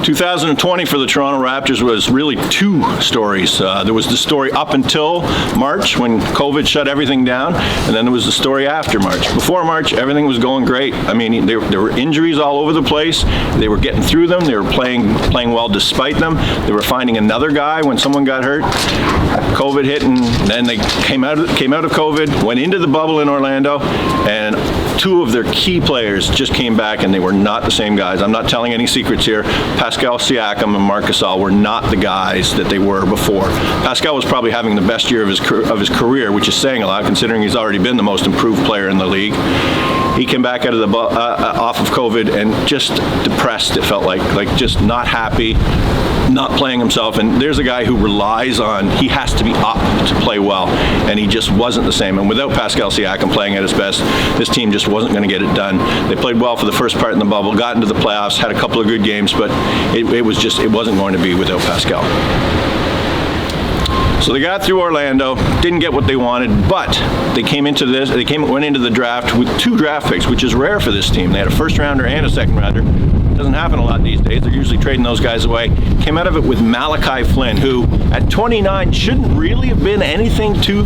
2020 for the Toronto Raptors was really two stories. There was the story up until March when COVID shut everything down, and then there was the story after March. Before March, everything was going great. I mean, there were injuries all over the place. They were getting through them. They were playing well despite them. They were finding another guy when someone got hurt. COVID hit, and then they came out of COVID, went into the bubble in Orlando, and two of their key players just came back, and they were not the same guys. I'm not telling any secrets here. Pascal Siakam and Marc Gasol were not the guys that they were before. Pascal was probably having the best year of his career, which is saying a lot considering he's already been the most improved player in the league. He came back out of the off of COVID and just depressed. It felt like just not happy, not playing himself. And there's a guy who relies on, he has to be up to play well, and he just wasn't the same. And without Pascal Siakam playing at his best, this team just wasn't going to get it done. They played well for the first part in the bubble, got into the playoffs, had a couple of good games, but it wasn't going to be without Pascal. So they got through Orlando, didn't get what they wanted, but they went into the draft with 2 draft picks, which is rare for this team. They had a first rounder and a second rounder. Doesn't happen a lot these days. They're usually trading those guys away. Came out of it with Malachi Flynn, who at 29 shouldn't really have been anything to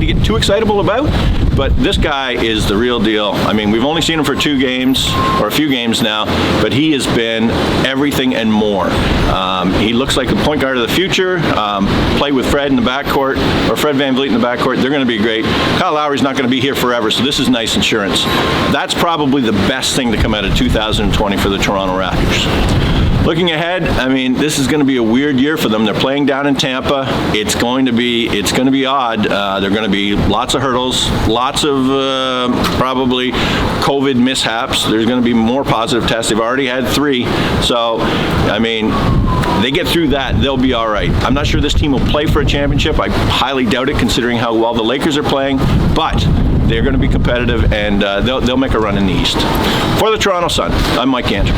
get too excitable about, but this guy is the real deal. I mean, we've only seen him for 2 games, or a few games now, but he has been everything and more. He looks like a point guard of the future. Play with Fred in the backcourt, or Fred VanVleet in the backcourt. They're going to be great. Kyle Lowry's not going to be here forever, so this is nice insurance. That's probably the best thing to come out of 2020 for the Toronto Raptors. Looking ahead, I mean, this is going to be a weird year for them. They're playing down in Tampa. It's going to be odd. There are going to be lots of hurdles, lots of probably COVID mishaps. There's going to be more positive tests. They've already had 3. So, I mean, they get through that, they'll be all right. I'm not sure this team will play for a championship. I highly doubt it considering how well the Lakers are playing, but they're going to be competitive, and they'll make a run in the East. For the Toronto Sun, I'm Mike Cantor.